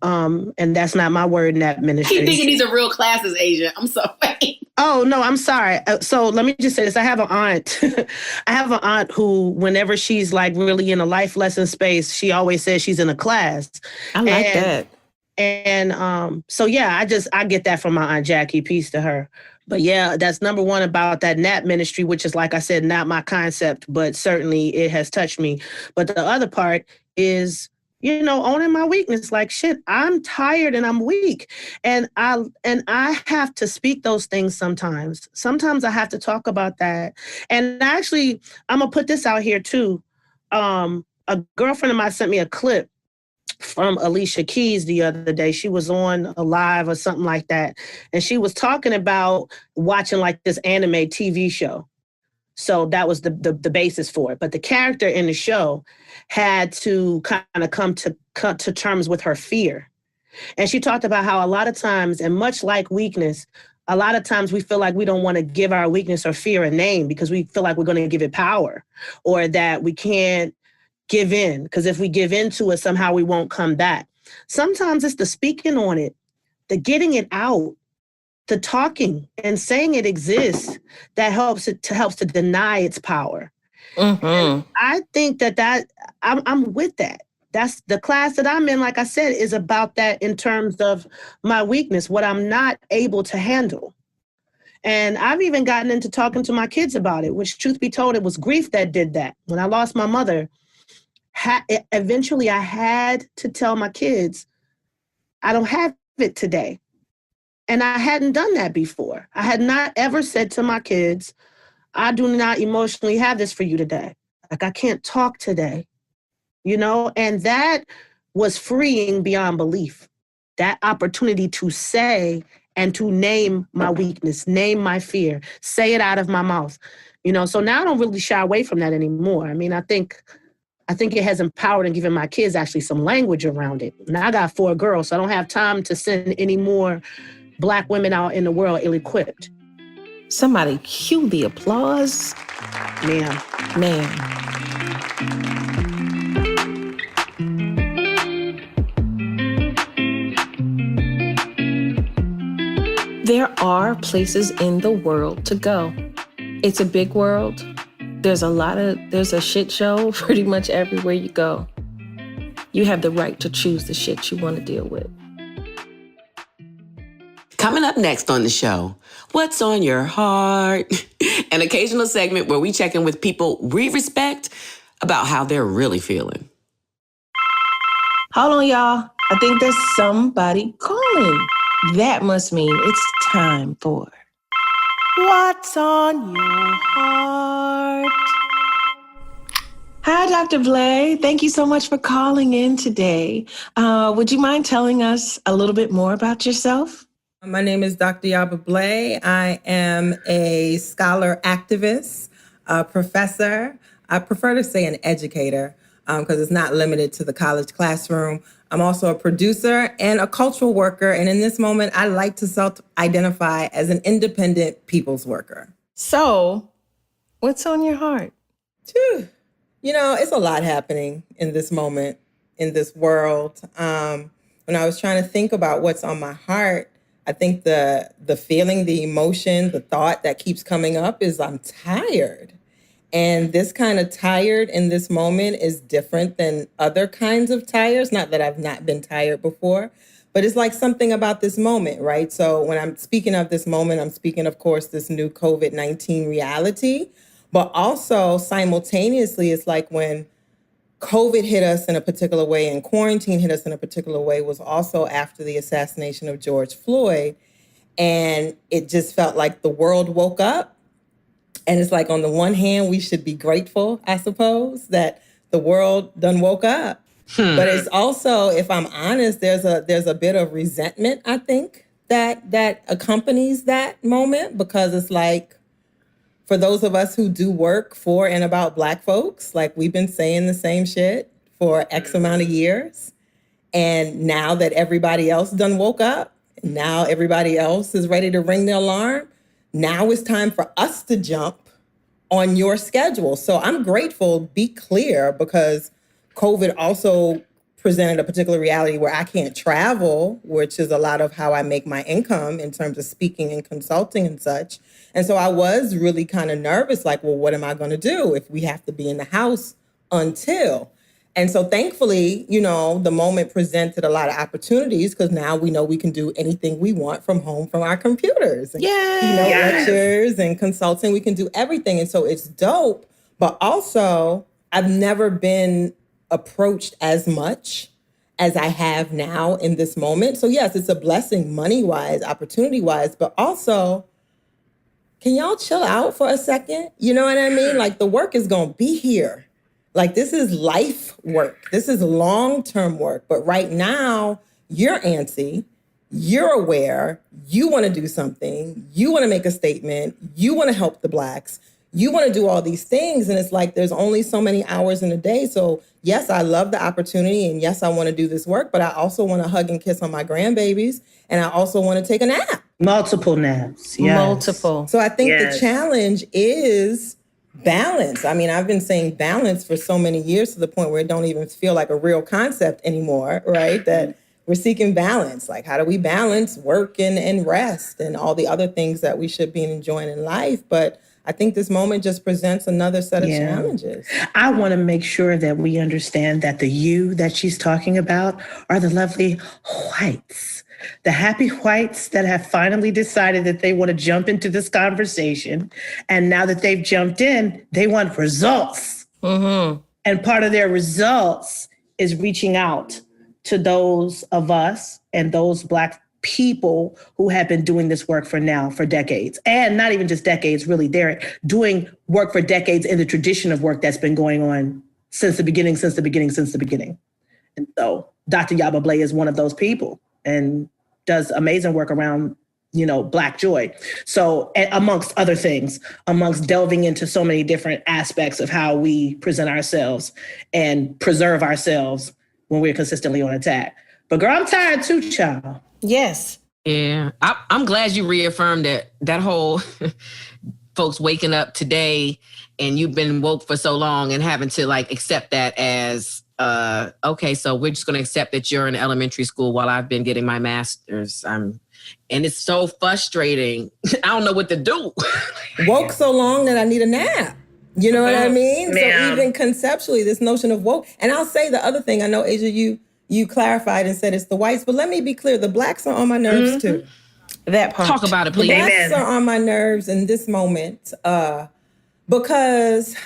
And that's not my word in that I keep ministry. thinking these are real classes, Asia. I'm sorry. Oh, no, I'm sorry. So let me just say this. I have an aunt. I have an aunt who, whenever she's like really in a life lesson space, she always says she's in a class. I like that. And so, yeah, I get that from my Aunt Jackie. Peace to her. But yeah, that's number one about that NAP ministry, which is, like I said, not my concept, but certainly it has touched me. But the other part is, owning my weakness. Like, shit, I'm tired and I'm weak. And I have to speak those things sometimes. Sometimes I have to talk about that. And actually, I'm gonna put this out here too. A girlfriend of mine sent me a clip from Alicia Keys the other day. She was on a live or something like that. And she was talking about watching like this anime TV show. So that was the basis for it. But the character in the show had to kind of come to terms with her fear. And she talked about how a lot of times, and much like weakness, a lot of times we feel like we don't want to give our weakness or fear a name because we feel like we're going to give it power, or that we can't give in, because if we give into it, somehow we won't come back. Sometimes it's the speaking on it, the getting it out, the talking and saying it exists that helps to deny its power. Mm-hmm. I think that I'm with that. That's the class that I'm in. Like I said, is about that in terms of my weakness, what I'm not able to handle. And I've even gotten into talking to my kids about it, which, truth be told, it was grief that did that. When I lost my mother, eventually I had to tell my kids, I don't have it today. And I hadn't done that before. I had not ever said to my kids, I do not emotionally have this for you today. Like, I can't talk today, and that was freeing beyond belief. That opportunity to say and to name my weakness, name my fear, say it out of my mouth, so now I don't really shy away from that anymore. I mean, I think it has empowered and given my kids actually some language around it. And I got 4 girls, so I don't have time to send any more Black women out in the world ill-equipped. Somebody cue the applause. Ma'am. There are places in the world to go. It's a big world. There's a shit show pretty much everywhere you go. You have the right to choose the shit you want to deal with. Coming up next on the show, what's on your heart? An occasional segment where we check in with people we respect about how they're really feeling. Hold on, y'all. I think there's somebody calling. That must mean it's time for What's on Your Heart? Hi, Dr. Blay. Thank you so much for calling in today. Would you mind telling us a little bit more about yourself? My name is Dr. Yaba Blay. I am a scholar activist, a professor. I prefer to say an educator because it's not limited to the college classroom. I'm also a producer and a cultural worker. And in this moment, I like to self-identify as an independent people's worker. So, what's on your heart? It's a lot happening in this moment, in this world. When I was trying to think about what's on my heart, I think the feeling, the emotion, the thought that keeps coming up is I'm tired. And this kind of tired in this moment is different than other kinds of tires. Not that I've not been tired before, but it's like something about this moment, right? So when I'm speaking of this moment, I'm speaking, of course, this new COVID-19 reality, but also simultaneously, it's like when COVID hit us in a particular way and quarantine hit us in a particular way was also after the assassination of George Floyd. And it just felt like the world woke up. And it's like, on the one hand, we should be grateful, I suppose, that the world done woke up. But it's also, if I'm honest, there's a bit of resentment, I think, that accompanies that moment, because it's like, for those of us who do work for and about Black folks, like, we've been saying the same shit for X amount of years. And now that everybody else done woke up, now everybody else is ready to ring the alarm, now it's time for us to jump on your schedule. So I'm grateful, be clear, because COVID also presented a particular reality where I can't travel, which is a lot of how I make my income in terms of speaking and consulting and such. And so I was really kind of nervous, like, well, what am I going to do if we have to be in the house until? And so thankfully, the moment presented a lot of opportunities because now we know we can do anything we want from home from our computers. And, lectures and consulting, we can do everything. And so it's dope. But also, I've never been approached as much as I have now in this moment. So yes, it's a blessing money-wise, opportunity-wise, but also, can y'all chill out for a second? You know what I mean? Like the work is going to be here. Like this is life work. This is long-term work. But right now, you're antsy. You're aware. You want to do something. You want to make a statement. You want to help the Blacks. You want to do all these things. And it's like, there's only so many hours in a day. So yes, I love the opportunity. And yes, I want to do this work, but I also want to hug and kiss on my grandbabies. And I also want to take a nap. Multiple naps. Yes. Multiple. So I think the challenge is balance. I mean, I've been saying balance for so many years to the point where it don't even feel like a real concept anymore, right? That we're seeking balance. Like, how do we balance work and rest and all the other things that we should be enjoying in life? But I think this moment just presents another set of challenges. I want to make sure that we understand that the you that she's talking about are the lovely whites, the happy whites that have finally decided that they want to jump into this conversation. And now that they've jumped in, they want results. Mm-hmm. And part of their results is reaching out to those of us and those Black people who have been doing this work for decades. And not even just decades, really. They're doing work for decades in the tradition of work that's been going on since the beginning. And so Dr. Yaba Blay is one of those people and does amazing work around, Black joy. So amongst other things, amongst delving into so many different aspects of how we present ourselves and preserve ourselves when we're consistently on attack. But girl, I'm tired too, child. Yes. Yeah. I'm glad you reaffirmed that whole folks waking up today and you've been woke for so long and having to accept that as, okay, so we're just going to accept that you're in elementary school while I've been getting my master's. And it's so frustrating. I don't know what to do. Woke so long that I need a nap. You know what I mean? So even conceptually, this notion of woke. And I'll say the other thing, I know, Asia, you clarified and said it's the whites, but let me be clear. The Blacks are on my nerves too. That part. Talk about it, please. The Blacks are on my nerves in this moment because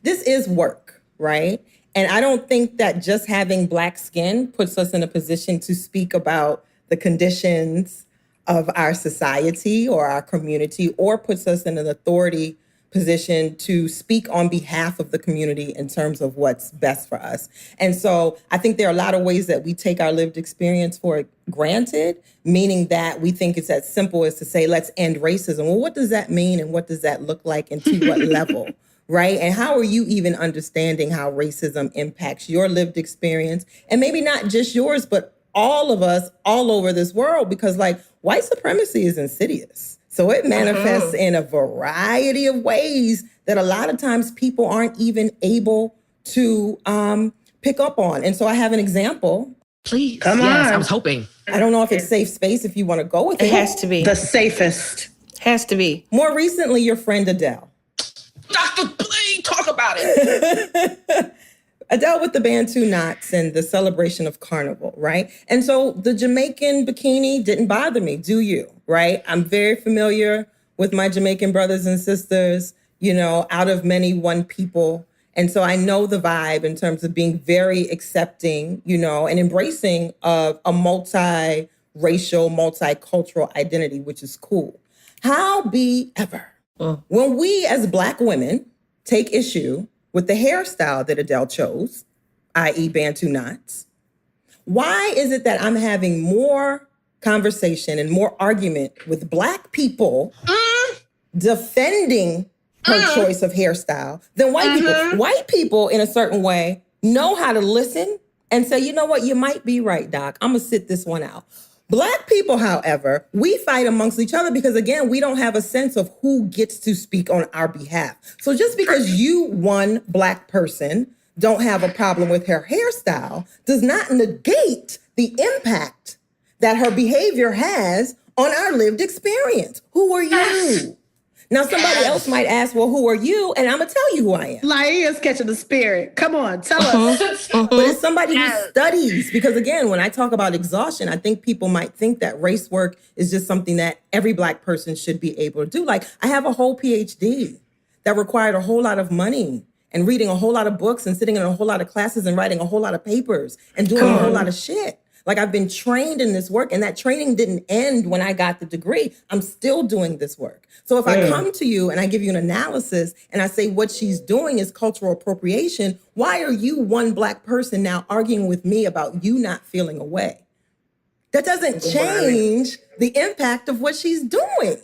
this is work, right? And I don't think that just having Black skin puts us in a position to speak about the conditions of our society or our community, or puts us in an authority position to speak on behalf of the community in terms of what's best for us. And so I think there are a lot of ways that we take our lived experience for granted, meaning that we think it's as simple as to say, let's end racism. Well, what does that mean? And what does that look like? And to what level? Right? And how are you even understanding how racism impacts your lived experience? And maybe not just yours, but all of us all over this world, because white supremacy is insidious. So it manifests in a variety of ways that a lot of times people aren't even able to pick up on. And so I have an example. Please. Come on. I was hoping. I don't know if it's safe space if you want to go with it. It has to be. The safest. Has to be. More recently, your friend Adele. Dr. Blay, talk about it. Adele with the Bantu knots and the celebration of Carnival, right? And so the Jamaican bikini didn't bother me, do you, right? I'm very familiar with my Jamaican brothers and sisters, out of many, one people. And so I know the vibe in terms of being very accepting, and embracing of a multiracial, multicultural identity, which is cool. However, when we as Black women take issue with the hairstyle that Adele chose, i.e. Bantu knots, why is it that I'm having more conversation and more argument with Black people defending her choice of hairstyle than white people? White people, in a certain way, know how to listen and say, you know what, you might be right, Doc. I'm going to sit this one out. Black people, however, we fight amongst each other because, again, we don't have a sense of who gets to speak on our behalf. So just because you, one Black person, don't have a problem with her hairstyle does not negate the impact that her behavior has on our lived experience. Who are you? Now, somebody else might ask, well, who are you? And I'm going to tell you who I am. Laiya's catching the spirit. Come on, tell us. But it's somebody who studies. Because again, when I talk about exhaustion, I think people might think that race work is just something that every Black person should be able to do. Like, I have a whole PhD that required a whole lot of money and reading a whole lot of books and sitting in a whole lot of classes and writing a whole lot of papers and doing a whole lot of shit. Like, I've been trained in this work, and that training didn't end when I got the degree. I'm still doing this work. So if I come to you and I give you an analysis and I say what she's doing is cultural appropriation, why are you, one Black person, now arguing with me about you not feeling away? That doesn't change the impact of what she's doing.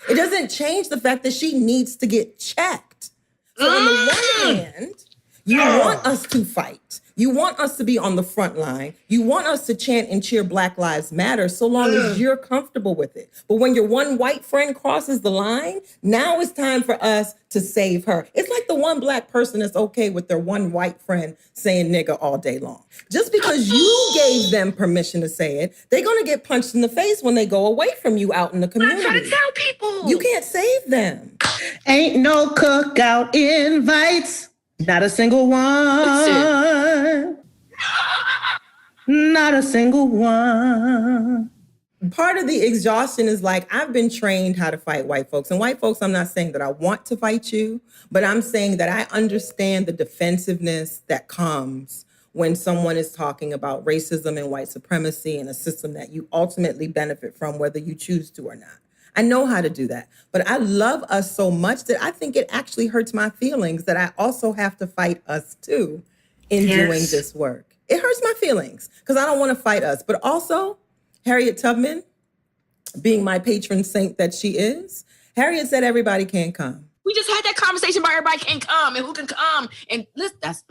It doesn't change the fact that she needs to get checked. So on the one hand, you want us to fight. You want us to be on the front line. You want us to chant and cheer Black Lives Matter so long as you're comfortable with it. But when your one white friend crosses the line, now it's time for us to save her. It's like the one Black person that's okay with their one white friend saying nigga all day long. Just because you gave them permission to say it, they're going to get punched in the face when they go away from you out in the community. I'm trying to tell people. You can't save them. Ain't no cookout invites. Not a single one. Not a single one. Part of the exhaustion is like, I've been trained how to fight white folks. And white folks, I'm not saying that I want to fight you, but I'm saying that I understand the defensiveness that comes when someone is talking about racism and white supremacy and a system that you ultimately benefit from, whether you choose to or not. I know how to do that. But I love us so much that I think it actually hurts my feelings that I also have to fight us too in doing this work. It hurts my feelings because I don't want to fight us. But also, Harriet Tubman, being my patron saint that she is, Harriet said everybody can't come. We just had that conversation about everybody can come and who can come. And that's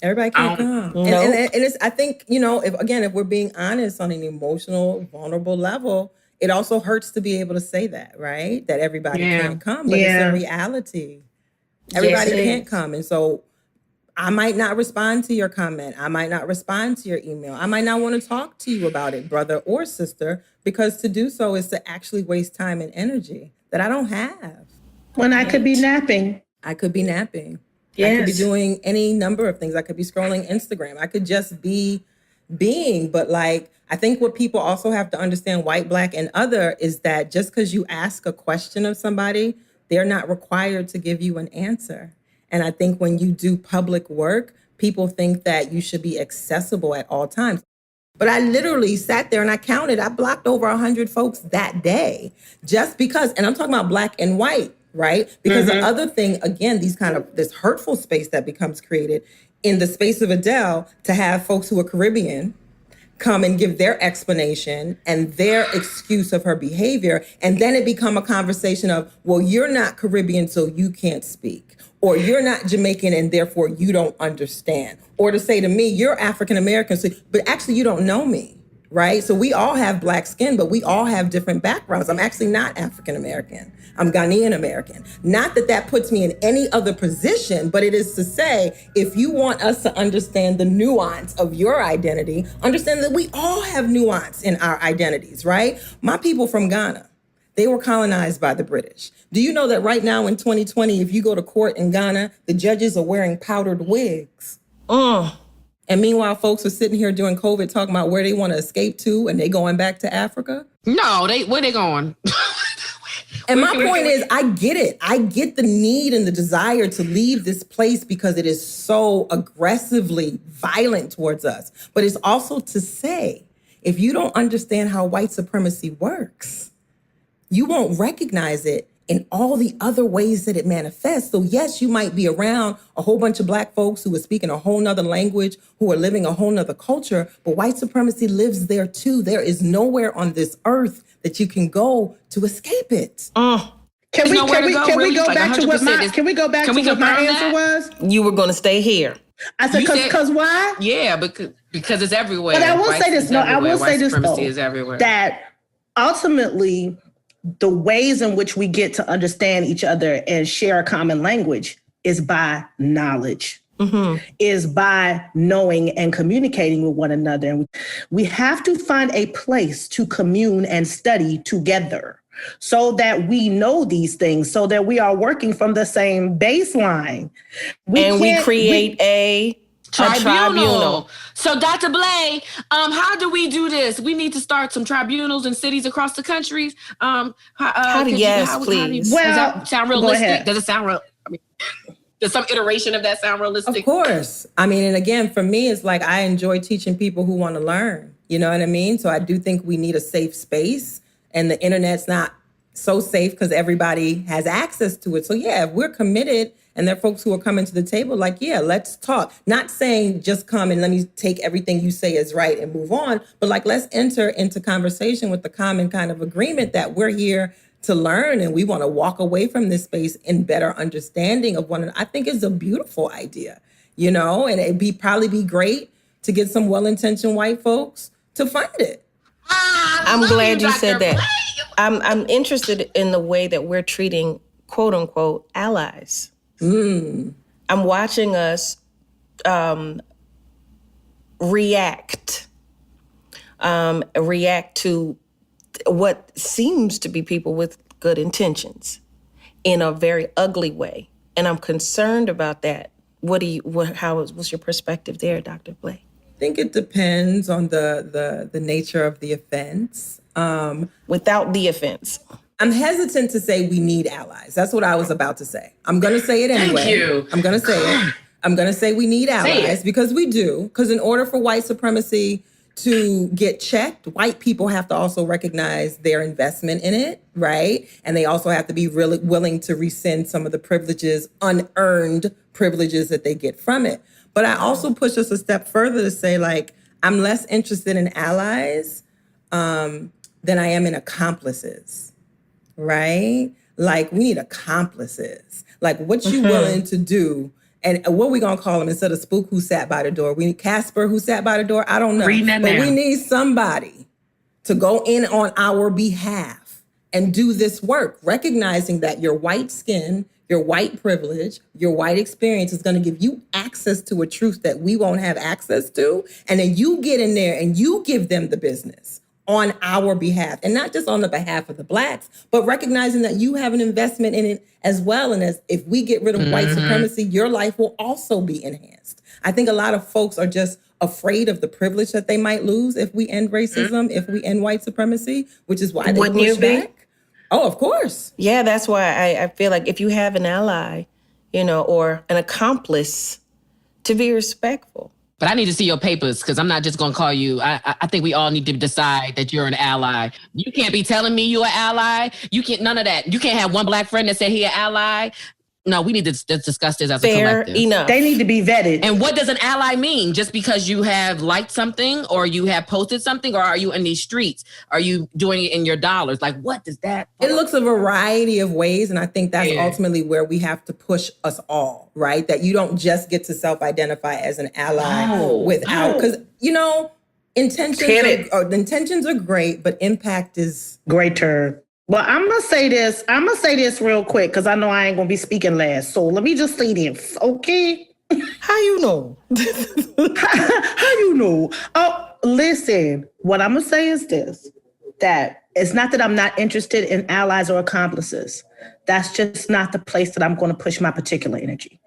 everybody can't come. And it's, I think, you know, if we're being honest on an emotional, vulnerable level, it also hurts to be able to say that, right? That everybody can't come, but it's a reality. Everybody can't come. And so I might not respond to your comment. I might not respond to your email. I might not want to talk to you about it, brother or sister, because to do so is to actually waste time and energy that I don't have. When I could be napping. I could be napping. Yes. I could be doing any number of things. I could be scrolling Instagram. I could just be being, but like, I think what people also have to understand, white, Black, and other, is that just because you ask a question of somebody, they're not required to give you an answer. And I think when you do public work, people think that you should be accessible at all times. But I literally sat there and I counted, I blocked over 100 folks that day just because, and I'm talking about Black and white, right? Because the other thing, again, this hurtful space that becomes created in the space of Adele, to have folks who are Caribbean come and give their explanation and their excuse of her behavior. And then it become a conversation of, well, you're not Caribbean, so you can't speak. Or you're not Jamaican and therefore you don't understand. Or to say to me, you're African American, but actually you don't know me, right? So we all have Black skin, but we all have different backgrounds. I'm actually not African American. I'm Ghanaian American. Not that that puts me in any other position, but it is to say, if you want us to understand the nuance of your identity, understand that we all have nuance in our identities, right? My people from Ghana, they were colonized by the British. Do you know that right now in 2020, if you go to court in Ghana, the judges are wearing powdered wigs? And meanwhile, folks are sitting here during COVID talking about where they want to escape to and they going back to Africa? No, where they going? And my point is, I get it. I get the need and the desire to leave this place because it is so aggressively violent towards us. But it's also to say, if you don't understand how white supremacy works, you won't recognize it in all the other ways that it manifests. So yes, you might be around a whole bunch of Black folks who are speaking a whole nother language, who are living a whole nother culture, but white supremacy lives there too. There is nowhere on this earth that you can go to escape it. Can we go back to what my answer was? You were going to stay here. I said, because why? Yeah, because it's everywhere. But I will say this. No, I will say this, though. Is everywhere. That ultimately, the ways in which we get to understand each other and share a common language is by knowledge. is by knowing and communicating with one another. And we have to find a place to commune and study together so that we know these things, so that we are working from the same baseline. We create a tribunal. So, Dr. Blay, how do we do this? We need to start some tribunals in cities across the country. Please. Well, does that sound realistic? Does it sound real? I mean, does some iteration of that sound realistic? Of course. I mean, and again, for me, it's like I enjoy teaching people who want to learn. You know what I mean? So I do think we need a safe space, and the internet's not so safe because everybody has access to it. So yeah, if we're committed and there are folks who are coming to the table, like, yeah, let's talk. Not saying just come and let me take everything you say is right and move on, but like, let's enter into conversation with the common kind of agreement that we're here to learn and we want to walk away from this space in better understanding of one another. I think it's a beautiful idea, you know, and it'd probably be great to get some well-intentioned white folks to fund it. I'm glad you said that. I'm interested in the way that we're treating quote unquote allies. I'm watching us react to what seems to be people with good intentions in a very ugly way. And I'm concerned about that. What's your perspective there, Dr. Blay? I think it depends on the nature of the offense. Without the offense. I'm hesitant to say we need allies. That's what I was about to say. I'm going to say it anyway. Thank you. I'm going to say it. I'm going to say we need allies because we do. Because in order for white supremacy to get checked, white people have to also recognize their investment in it, right? And they also have to be really willing to rescind some of the privileges, unearned privileges that they get from it. But I also push us a step further to say, like, I'm less interested in allies than I am in accomplices, right? Like, we need accomplices. Like, what you willing to do? And what we gonna call them instead of Spook who sat by the door? We need Casper who sat by the door? I don't know. But we need somebody to go in on our behalf and do this work, recognizing that your white skin, your white privilege, your white experience is going to give you access to a truth that we won't have access to. And then you get in there and you give them the business on our behalf, and not just on the behalf of the Blacks, but recognizing that you have an investment in it as well. And as if we get rid of white supremacy, your life will also be enhanced. I think a lot of folks are just afraid of the privilege that they might lose if we end racism, if we end white supremacy, which is why they push back. Oh, of course. Yeah, that's why I feel like if you have an ally, you know, or an accomplice, to be respectful. But I need to see your papers because I'm not just going to call you. I think we all need to decide that you're an ally. You can't be telling me you're an ally. You can't, none of that. You can't have one Black friend that said he an ally. No, we need to discuss this as a collective. Fair enough. They need to be vetted. And what does an ally mean? Just because you have liked something or you have posted something, or are you in these streets? Are you doing it in your dollars? Like, what does that? It looks a variety of ways. And I think that's ultimately where we have to push us all, right? That you don't just get to self-identify as an ally without, because, you know, intentions are great, but impact is greater. Well, I'm going to say this real quick because I know I ain't going to be speaking last. So let me just say this, okay? How you know? How you know? Oh, listen, what I'm going to say is this, that it's not that I'm not interested in allies or accomplices. That's just not the place that I'm going to push my particular energy.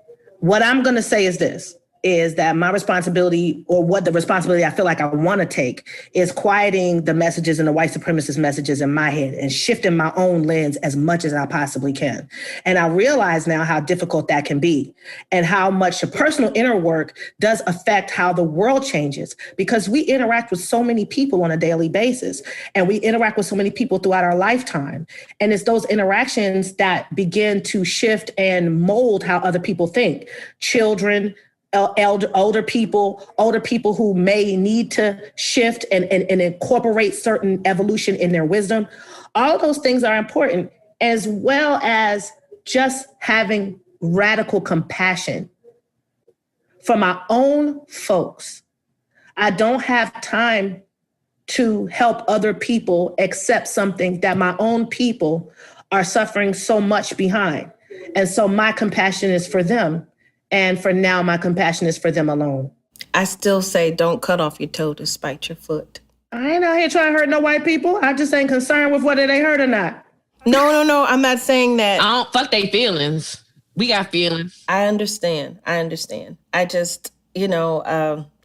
What I'm going to say is this, is that my responsibility, or what the responsibility I feel like I want to take, is quieting the messages and the white supremacist messages in my head and shifting my own lens as much as I possibly can. And I realize now how difficult that can be and how much the personal inner work does affect how the world changes, because we interact with so many people on a daily basis and we interact with so many people throughout our lifetime. And it's those interactions that begin to shift and mold how other people think. Children, older people who may need to shift and incorporate certain evolution in their wisdom. All of those things are important, as well as just having radical compassion for my own folks. I don't have time to help other people accept something that my own people are suffering so much behind. And so my compassion is for them. And for now, my compassion is for them alone. I still say don't cut off your toe to spite your foot. I ain't out here trying to hurt no white people. I just ain't concerned with whether they hurt or not. No. I'm not saying that. I don't fuck they feelings. We got feelings. I understand. I just,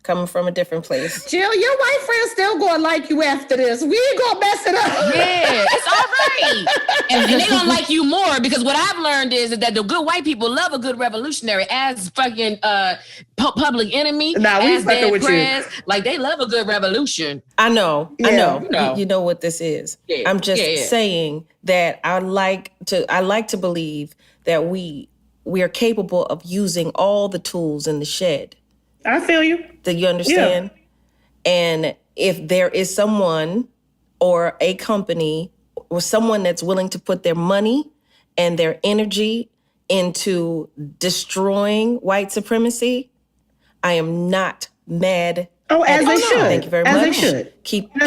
coming from a different place. Jill, your white friend's still going to like you after this. We ain't going to mess it up. Yeah, it's all right. and they don't like you more because what I've learned is that the good white people love a good revolutionary as fucking public enemy, as dead press. Like, they love a good revolution. I know. You know what this is. Yeah. I'm just saying that I like to believe that we are capable of using all the tools in the shed. I feel you. Do you understand? Yeah. And if there is someone or a company or someone that's willing to put their money and their energy into destroying white supremacy, I am not mad. Oh, as they should. Thank you very much. As they should.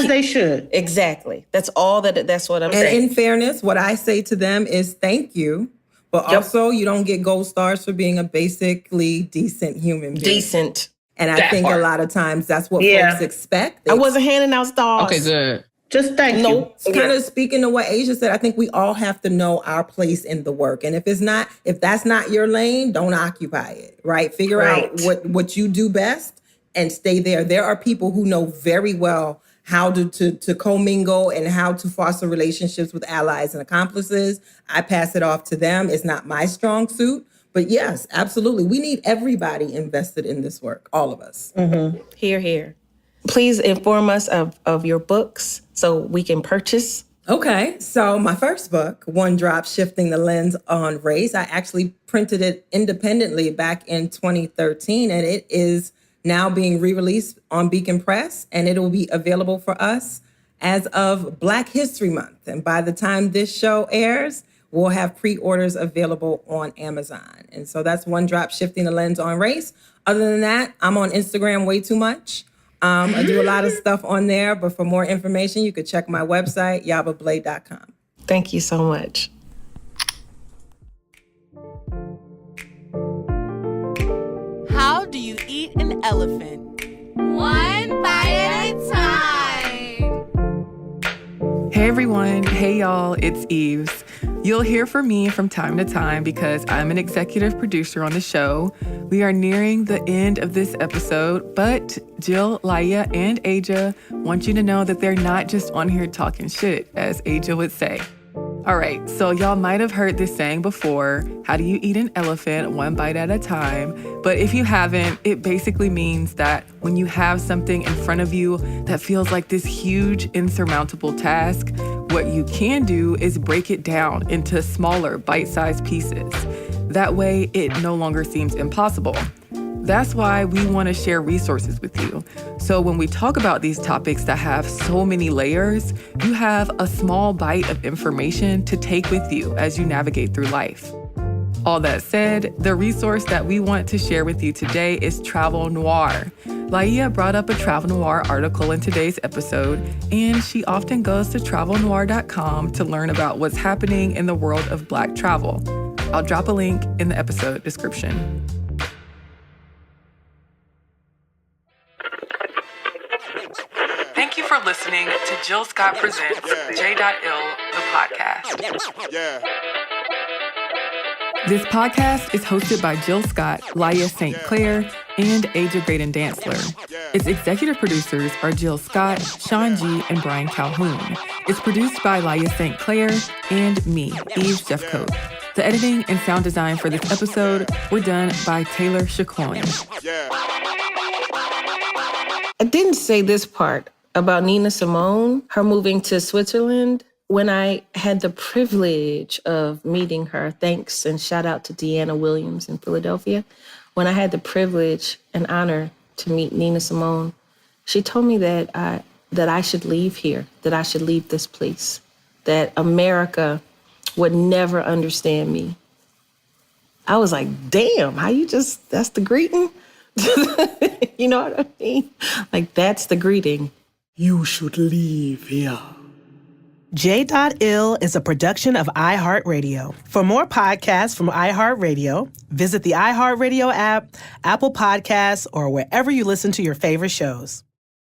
They should. Exactly. That's what I'm saying. And in fairness, what I say to them is thank you. But also, you don't get gold stars for being a basically decent human being. Decent. And I think a lot of times that's what folks expect. I wasn't handing out stars. Okay, good. Just thank you. Kind of speaking to what Asia said, I think we all have to know our place in the work. And if that's not your lane, don't occupy it, right? Figure out what you do best and stay there. There are people who know very well how to commingle and how to foster relationships with allies and accomplices. I pass it off to them. It's not my strong suit. But yes, absolutely. We need everybody invested in this work, all of us. Mm-hmm. Hear, hear. Please inform us of your books so we can purchase. Okay, so my first book, One Drop, Shifting the Lens on Race, I actually printed it independently back in 2013, and it is now being re-released on Beacon Press, and it will be available for us as of Black History Month. And by the time this show airs, we'll have pre-orders available on Amazon. And so that's One Drop, Shifting the Lens on Race. Other than that, I'm on Instagram way too much. I do a lot of stuff on there, but for more information, you could check my website, yabablay.com. Thank you so much. How do you eat an elephant? One bite at a time. Hey everyone, hey y'all, it's Eves. You'll hear from me from time to time because I'm an executive producer on the show. We are nearing the end of this episode, but Jill, Laiya, and Aja want you to know that they're not just on here talking shit, as Aja would say. All right, so y'all might have heard this saying before, how do you eat an elephant one bite at a time? But if you haven't, it basically means that when you have something in front of you that feels like this huge insurmountable task, what you can do is break it down into smaller bite-sized pieces. That way, it no longer seems impossible. That's why we want to share resources with you. So when we talk about these topics that have so many layers, you have a small bite of information to take with you as you navigate through life. All that said, the resource that we want to share with you today is Travel Noir. Laiya brought up a Travel Noir article in today's episode, and she often goes to travelnoir.com to learn about what's happening in the world of Black travel. I'll drop a link in the episode description. Thank you for listening to Jill Scott Presents J.Ill, the podcast. Yeah. This podcast is hosted by Jill Scott, Laiya St. Clair, and Aja Graydon Dantzler. Its executive producers are Jill Scott, Sean G., and Brian Calhoun. It's produced by Laiya St. Clair and me, Eve Jeffcoat. The editing and sound design for this episode were done by Taylor Chacoin. I didn't say this part about Nina Simone, her moving to Switzerland. When I had the privilege of meeting her, thanks and shout out to Deanna Williams in Philadelphia. When I had the privilege and honor to meet Nina Simone, she told me that I should leave here, that I should leave this place, that America would never understand me. I was like, damn, that's the greeting? You know what I mean? Like, that's the greeting. You should leave here. J.Ill is a production of iHeartRadio. For more podcasts from iHeartRadio, visit the iHeartRadio app, Apple Podcasts, or wherever you listen to your favorite shows.